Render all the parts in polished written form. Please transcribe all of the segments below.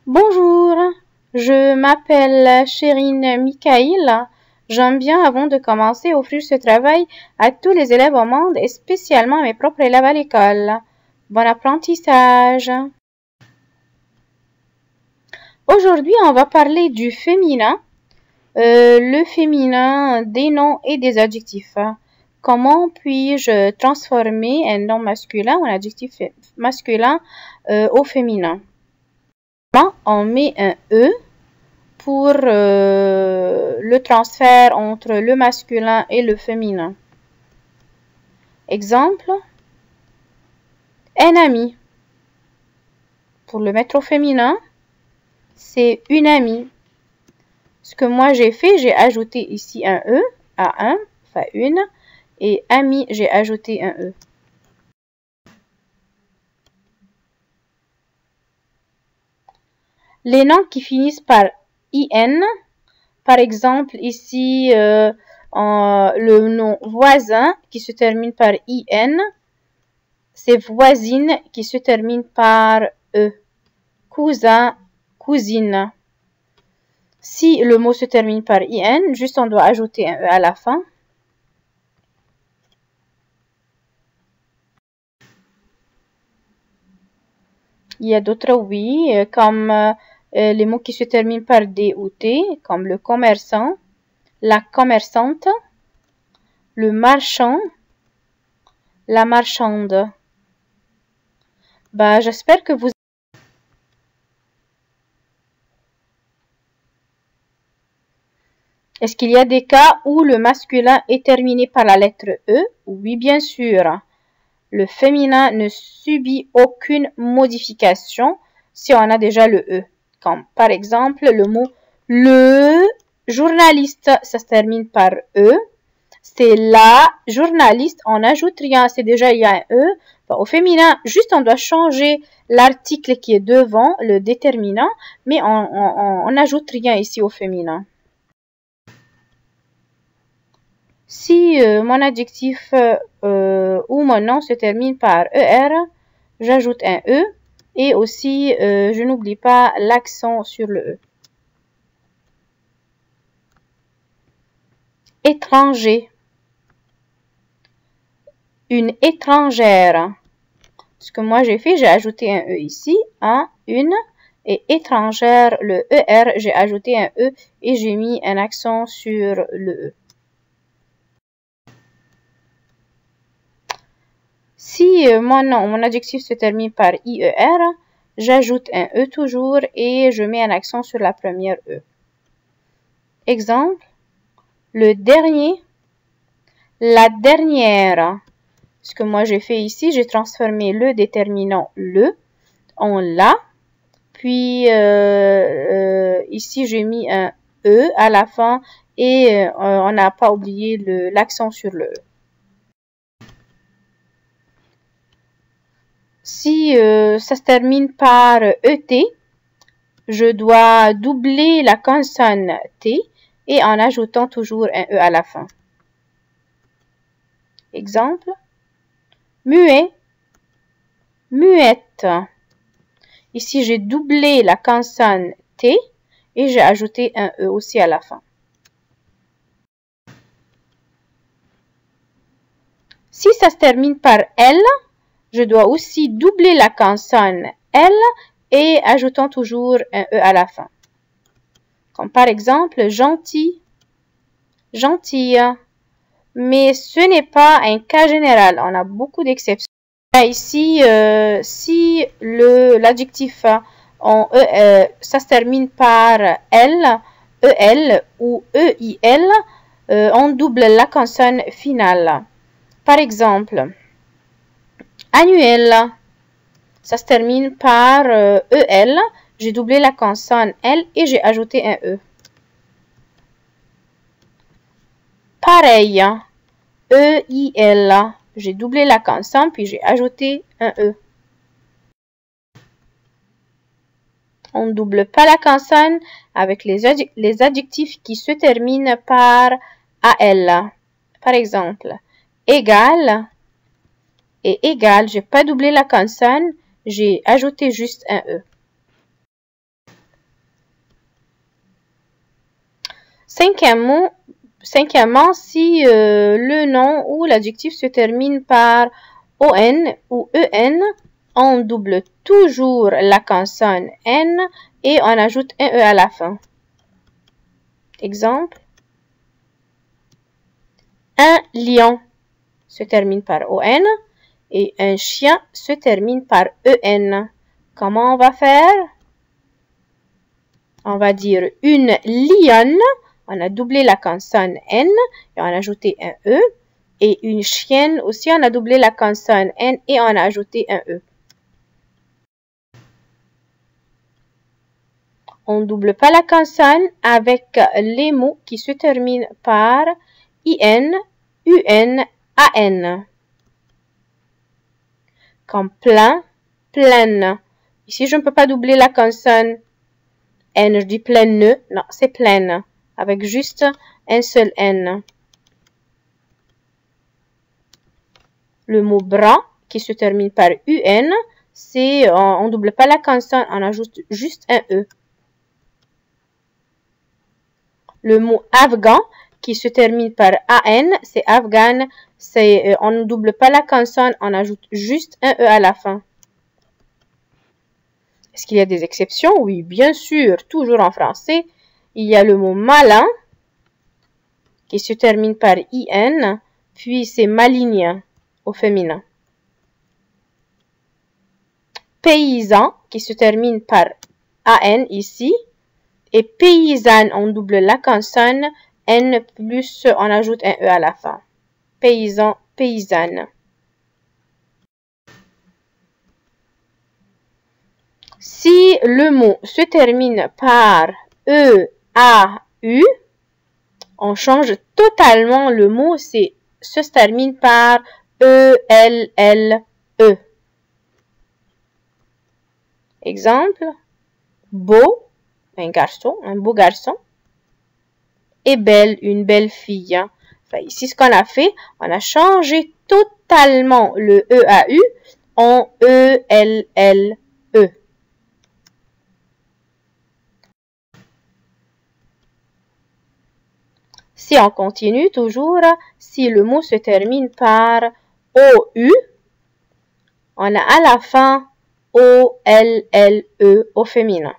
Bonjour, je m'appelle Chérine Mikaïl. J'aime bien, avant de commencer, offrir ce travail à tous les élèves au monde et spécialement à mes propres élèves à l'école. Bon apprentissage! Aujourd'hui, on va parler du féminin, le féminin des noms et des adjectifs. Comment puis-je transformer un nom masculin ou un adjectif masculin au féminin? On met un E pour le transfert entre le masculin et le féminin. Exemple, un ami. Pour le mettre au féminin, c'est une amie. Ce que moi j'ai fait, j'ai ajouté ici un E à un, enfin une, et ami, j'ai ajouté un E. Les noms qui finissent par IN, par exemple ici le nom voisin qui se termine par IN, c'est voisine qui se termine par E. Cousin, cousine. Si le mot se termine par IN, juste on doit ajouter un E à la fin. Il y a d'autres oui, comme les mots qui se terminent par D ou T, comme le commerçant, la commerçante, le marchand, la marchande. J'espère que vous... Est-ce qu'il y a des cas où le masculin est terminé par la lettre E? Oui, bien sûr. Le féminin ne subit aucune modification si on a déjà le E. Comme par exemple le mot le journaliste, ça se termine par E. C'est la journaliste, on n'ajoute rien, c'est déjà il y a un E. Au féminin, juste on doit changer l'article qui est devant, le déterminant, mais on n'ajoute rien ici au féminin. Si mon adjectif ou mon nom se termine par ER, j'ajoute un E et aussi je n'oublie pas l'accent sur le E. Étranger. Une étrangère. Ce que moi j'ai fait, j'ai ajouté un E ici, une, et étrangère, le ER, j'ai ajouté un E et j'ai mis un accent sur le E. Si mon adjectif se termine par IER, j'ajoute un E toujours et je mets un accent sur la première E. Exemple, le dernier, la dernière. Ce que moi j'ai fait ici, j'ai transformé le déterminant le en la. Puis ici, j'ai mis un E à la fin et on n'a pas oublié l'accent sur le E. Si ça se termine par ET, je dois doubler la consonne T et en ajoutant toujours un E à la fin. Exemple, muet, muette. Ici, j'ai doublé la consonne T et j'ai ajouté un E aussi à la fin. Si ça se termine par L, je dois aussi doubler la consonne L et ajoutant toujours un E à la fin. Comme par exemple, gentil, gentille. Mais ce n'est pas un cas général, on a beaucoup d'exceptions. Ici, si l'adjectif en ça se termine par L, EL ou EIL, on double la consonne finale. Par exemple, annuel, ça se termine par EL, j'ai doublé la consonne L et j'ai ajouté un E. Pareil, EIL, j'ai doublé la consonne puis j'ai ajouté un E. On ne double pas la consonne avec les adjectifs qui se terminent par AL. Par exemple, égal et égal, j'ai pas doublé la consonne, j'ai ajouté juste un E. Cinquièmement, si le nom ou l'adjectif se termine par on ou en, on double toujours la consonne n et on ajoute un e à la fin. Exemple. Un lion se termine par on et un chien se termine par en. Comment on va faire? On va dire une lionne. On a doublé la consonne N et on a ajouté un E. Et une chienne aussi, on a doublé la consonne N et on a ajouté un E. On ne double pas la consonne avec les mots qui se terminent par IN, UN, AN. Comme plein, pleine. Ici, je ne peux pas doubler la consonne N. Je dis pleine. Non, c'est pleine. Avec juste un seul N. Le mot bras, qui se termine par UN, c'est on ne double pas la consonne, on ajoute juste un E. Le mot afghan, qui se termine par AN, c'est afghan, on ne double pas la consonne, on ajoute juste un E à la fin. Est-ce qu'il y a des exceptions? Oui, bien sûr, toujours en français. Il y a le mot malin, qui se termine par IN, puis c'est maligne au féminin. Paysan, qui se termine par AN ici, et paysanne, on double la consonne, N plus on ajoute un E à la fin. Paysan, paysanne. Si le mot se termine par E, A, U, on change totalement le mot, se termine par E, L, L, E. Exemple, beau, un garçon, un beau garçon, et belle, une belle fille. Enfin, ici, ce qu'on a fait, on a changé totalement le E à U en E, L, L, E. Si on continue toujours, si le mot se termine par OU, on a à la fin O-L-L-E au féminin.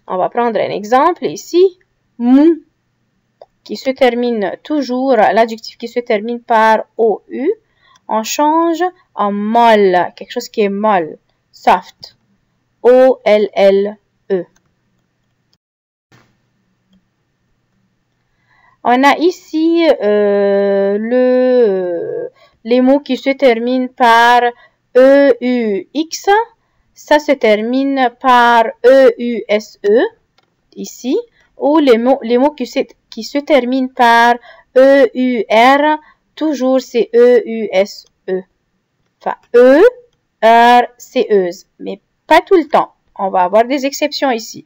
On va prendre un exemple ici, mou, qui se termine toujours, l'adjectif qui se termine par OU, on change en molle, quelque chose qui est molle, soft, O-L-L-E. On a ici les mots qui se terminent par E-U-X. Ça se termine par E-U-S-E, ici. Ou les mots qui se terminent par E-U-R, toujours c'est E-U-S-E. Enfin, E-R-C-E. Mais pas tout le temps. On va avoir des exceptions ici.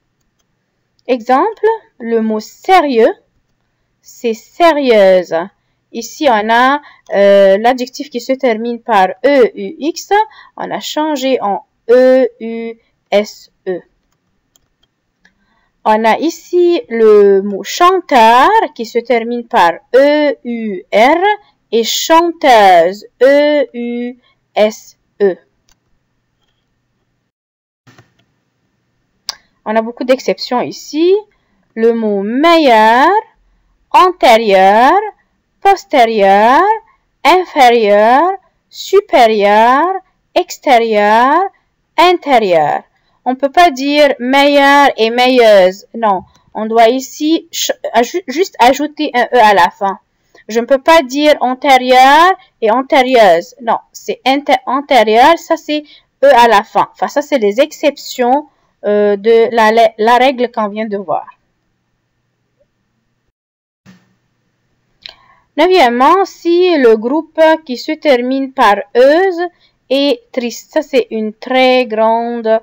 Exemple, le mot sérieux. C'est sérieuse. Ici, on a l'adjectif qui se termine par E-U-X. On a changé en E-U-S-E. On a ici le mot chanteur qui se termine par E-U-R et chanteuse, E-U-S-E. On a beaucoup d'exceptions ici. Le mot meilleur, antérieur, postérieur, inférieur, supérieur, extérieur, intérieur. On ne peut pas dire meilleur et meilleuse. Non, on doit ici juste ajouter un E à la fin. Je ne peux pas dire antérieur et antérieuse. Non, c'est antérieur, ça c'est E à la fin. Enfin, ça c'est les exceptions de la règle qu'on vient de voir. Neuvièmement, si le groupe qui se termine par euse est triste. Ça, c'est une très grande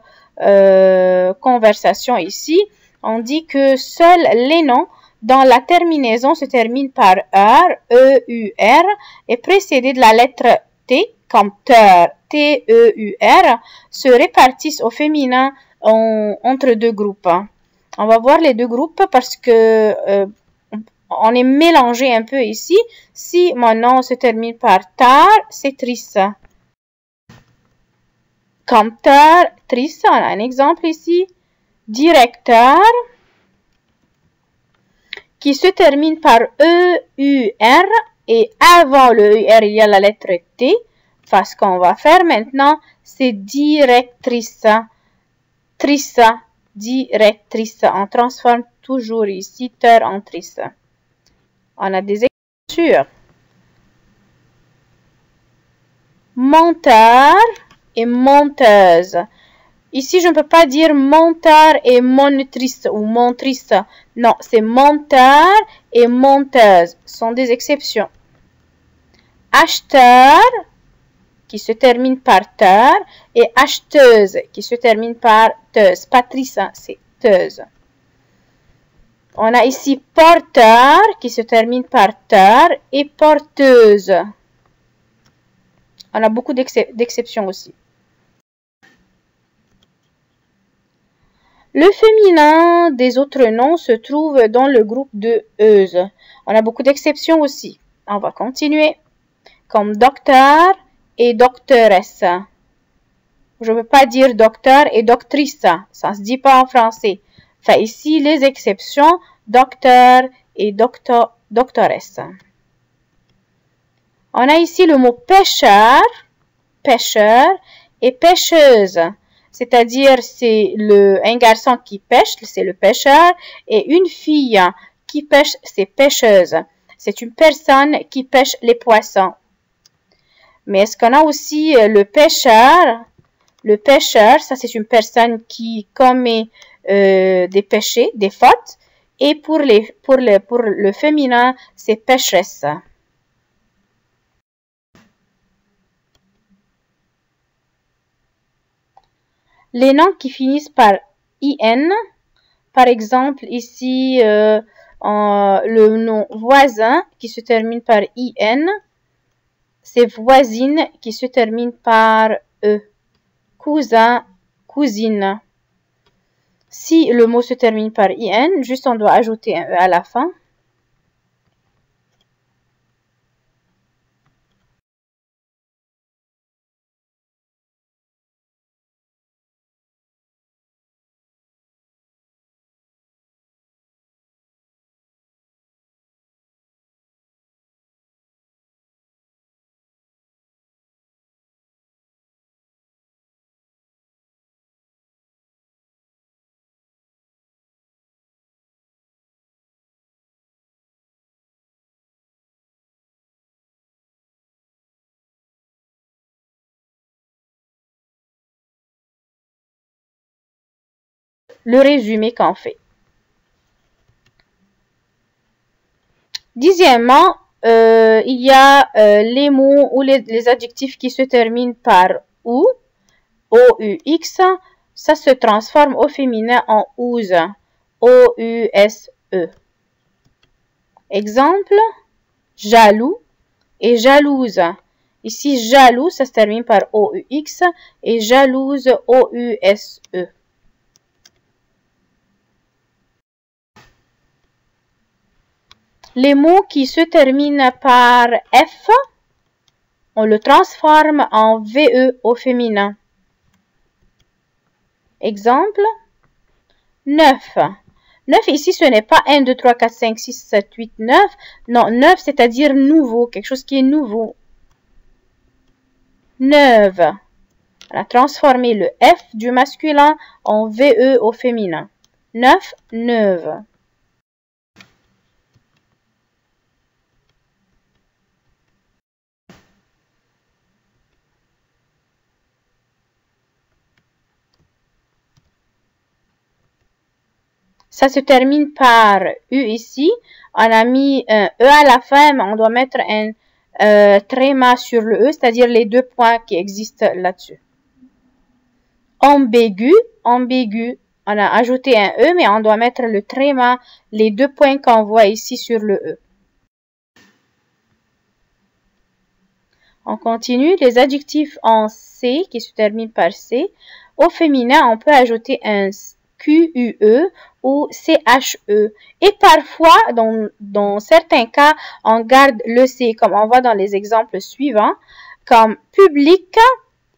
conversation ici. On dit que seuls les noms dont la terminaison se termine par R, E-U-R, et précédés de la lettre T, comme teur, T-E-U-R, se répartissent au féminin entre deux groupes. On va voir les deux groupes parce que on est mélangé un peu ici. Si mon nom se termine par tar, c'est triste. Comme tar, triste, on a un exemple ici. Directeur, qui se termine par EUR, et avant le EUR, il y a la lettre T. Enfin, ce qu'on va faire maintenant, c'est directrice. Trice, directrice. On transforme toujours ici ter en trice. On a des exemples. Monteur et monteuse. Ici, je ne peux pas dire monteur et monitrice ou montrice. Non, c'est monteur et monteuse. Ce sont des exceptions. Acheteur, qui se termine par teur, et acheteuse, qui se termine par teuse. Patrice, c'est teuse. On a ici porteur, qui se termine par teur, et porteuse. On a beaucoup d'exceptions aussi. Le féminin des autres noms se trouve dans le groupe de euse. On a beaucoup d'exceptions aussi. On va continuer. Comme docteur et doctoresse. Je ne veux pas dire docteur et doctrice. Ça ne se dit pas en français. Enfin, ici, les exceptions, docteur et doctoresse. On a ici le mot pêcheur, pêcheur et pêcheuse. C'est-à-dire, c'est un garçon qui pêche, c'est le pêcheur, et une fille qui pêche, c'est pêcheuse. C'est une personne qui pêche les poissons. Mais est-ce qu'on a aussi le pêcheur? Le pêcheur, ça c'est une personne qui commet des péchés, des fautes. Et pour le féminin, c'est pécheresse. Les noms qui finissent par IN, par exemple ici le nom voisin qui se termine par IN, c'est voisine qui se termine par E. Cousin, cousine. Si le mot se termine par IN, juste on doit ajouter un E à la fin. Le résumé qu'on fait. Dixièmement, il y a les mots ou les adjectifs qui se terminent par OU, O-U-X, ça se transforme au féminin en ouse, O-U-S-E. Exemple, jaloux et jalouse. Ici, jaloux, ça se termine par O-U-X et jalouse, O-U-S-E. Les mots qui se terminent par F, on le transforme en VE au féminin. Exemple, 9. 9 ici, ce n'est pas 1, 2, 3, 4, 5, 6, 7, 8, 9. Non, 9, c'est-à-dire nouveau, quelque chose qui est nouveau. 9. On a transformé le F du masculin en VE au féminin. 9, 9. Ça se termine par U ici. On a mis un E à la fin, mais on doit mettre un tréma sur le E, c'est-à-dire les deux points qui existent là-dessus. Ambigu, ambigu. On a ajouté un E, mais on doit mettre le tréma, les deux points qu'on voit ici sur le E. On continue. Les adjectifs en C, qui se terminent par C. Au féminin, on peut ajouter un QUE ou CHE. Et parfois, dans certains cas, on garde le C, comme on voit dans les exemples suivants, comme public.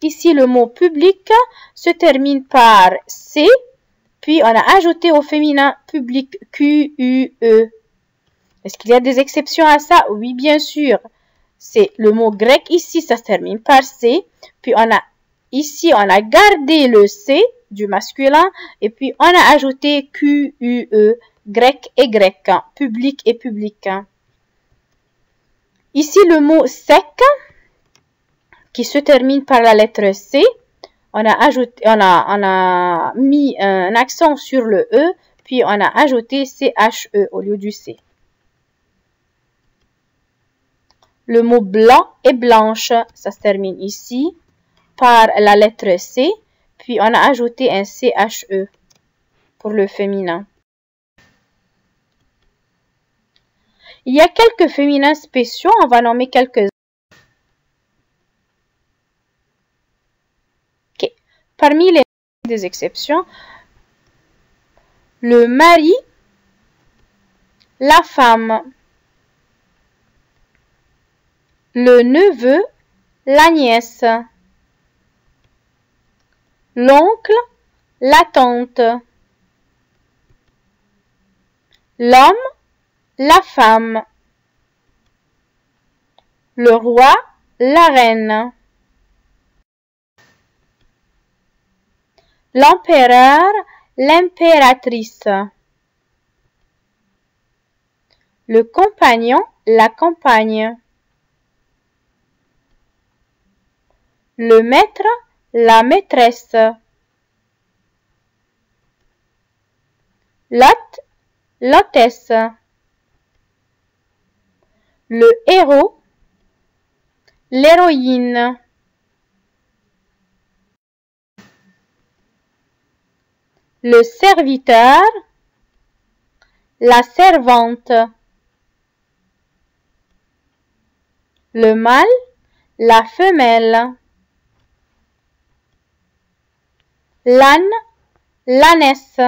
Ici, le mot public se termine par C, puis on a ajouté au féminin public QUE. Est-ce qu'il y a des exceptions à ça? Oui, bien sûr. C'est le mot grec ici, ça se termine par C, puis ici, on a gardé le C du masculin et puis on a ajouté QUE, grec et grec, public et public. Ici, le mot sec qui se termine par la lettre C, on a mis un accent sur le E, puis on a ajouté CHE au lieu du C. Le mot blanc et blanche, ça se termine ici par la lettre C, puis on a ajouté un CHE pour le féminin. Il y a quelques féminins spéciaux, on va nommer quelques-uns. Okay. Parmi les exceptions, le mari, la femme, le neveu, la nièce, l'oncle, la tante, l'homme, la femme, le roi, la reine, l'empereur, l'impératrice, le compagnon, la compagne, le maître, la maîtresse, l'hôte, l'hôtesse, le héros, l'héroïne, le serviteur, la servante, le mâle, la femelle, l'âne, l'ânesse,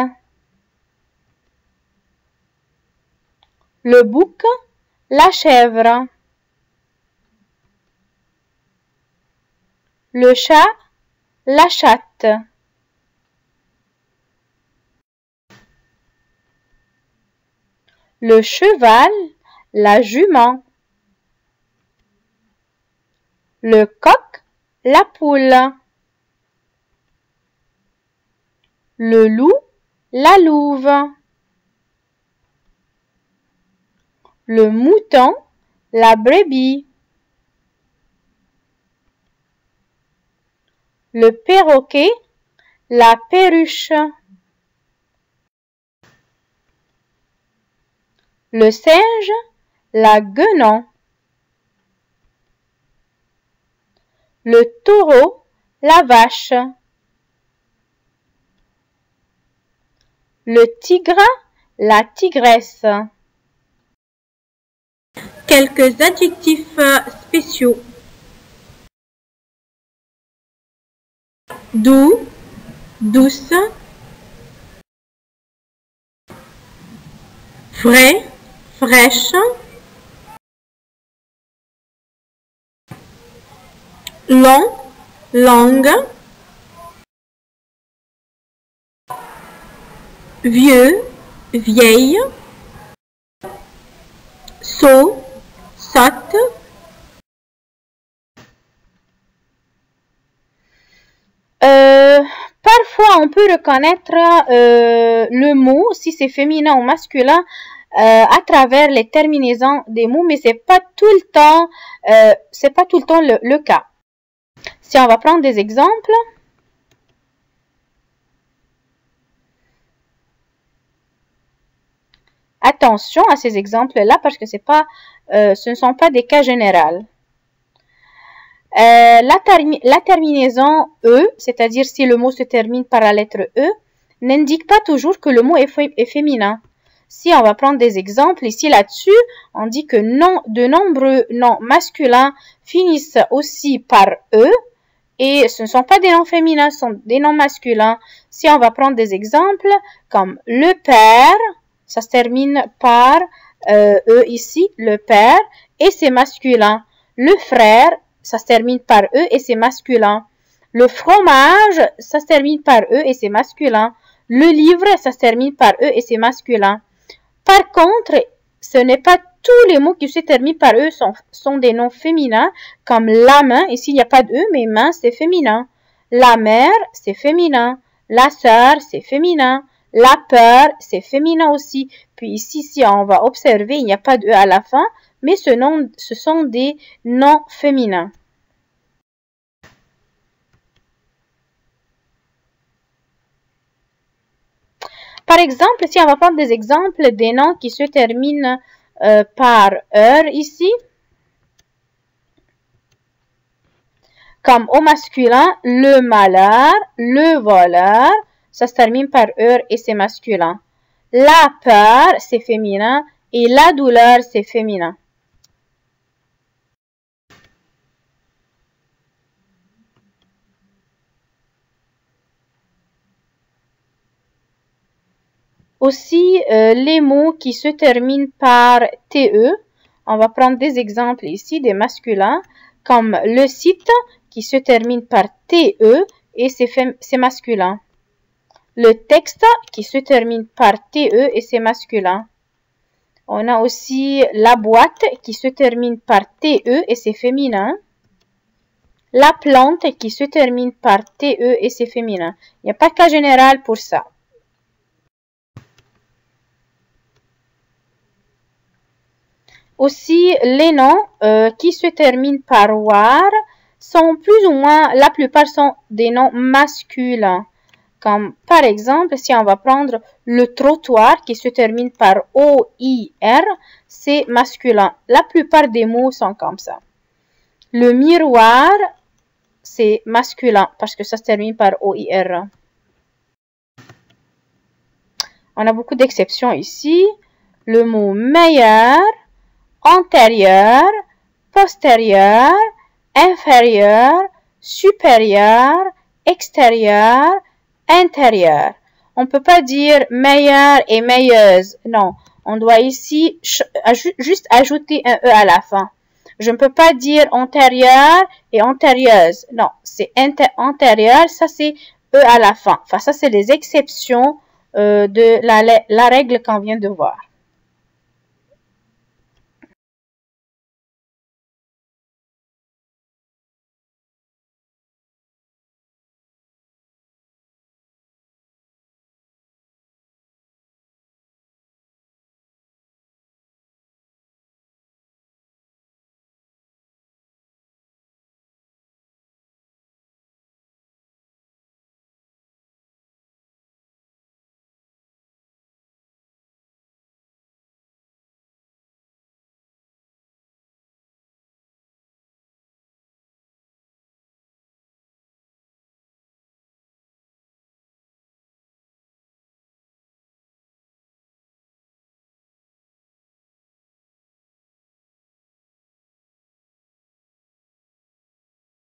le bouc, la chèvre, le chat, la chatte, le cheval, la jument, le coq, la poule, le loup, la louve, le mouton, la brebis, le perroquet, la perruche, le singe, la guenon, le taureau, la vache, le tigre, la tigresse. Quelques adjectifs spéciaux. Doux, douce, frais, fraîche, long, longue, vieux, vieille, sot, sotte. Parfois, on peut reconnaître le mot, si c'est féminin ou masculin, à travers les terminaisons des mots, mais c'est pas tout le temps, le cas. Si on va prendre des exemples, attention à ces exemples-là parce que ce ne sont pas des cas généraux. La terminaison E, c'est-à-dire si le mot se termine par la lettre E, n'indique pas toujours que le mot est féminin. Si on va prendre des exemples, ici là-dessus, on dit que de nombreux noms masculins finissent aussi par E et ce ne sont pas des noms féminins, ce sont des noms masculins. Si on va prendre des exemples comme le père, ça se termine par E ici, le père, et c'est masculin. Le frère, ça se termine par E et c'est masculin. Le fromage, ça se termine par E et c'est masculin. Le livre, ça se termine par E et c'est masculin. Par contre, ce n'est pas tous les mots qui se terminent par E sont des noms féminins, comme la main, ici il n'y a pas de E, mais main c'est féminin. La mère, c'est féminin. La sœur, c'est féminin. La peur, c'est féminin aussi. Puis ici, si on va observer, il n'y a pas de E à la fin, mais ce sont des noms féminins. Par exemple, si on va prendre des exemples des noms qui se terminent par heure ici, comme au masculin, le malheur, le voleur, ça se termine par heure et c'est masculin. La peur, c'est féminin et la douleur, c'est féminin. Aussi, les mots qui se terminent par TE, on va prendre des exemples ici, des masculins, comme le site qui se termine par TE et c'est masculin. Le texte qui se termine par TE et c'est masculin. On a aussi la boîte qui se termine par TE et c'est féminin. La plante qui se termine par TE et c'est féminin. Il n'y a pas de cas général pour ça. Aussi, les noms qui se terminent par war sont plus ou moins, la plupart sont des noms masculins. Comme par exemple, si on va prendre le trottoir qui se termine par O-I-R, c'est masculin. La plupart des mots sont comme ça. Le miroir, c'est masculin parce que ça se termine par O-I-R. On a beaucoup d'exceptions ici. Le mot meilleur, antérieur, postérieur, inférieur, supérieur, extérieur, intérieur. On ne peut pas dire meilleur et meilleuse. Non, on doit ici juste ajouter un E à la fin. Je ne peux pas dire antérieur et antérieuse. Non, c'est antérieur, ça c'est E à la fin. Enfin, ça c'est les exceptions de la règle qu'on vient de voir.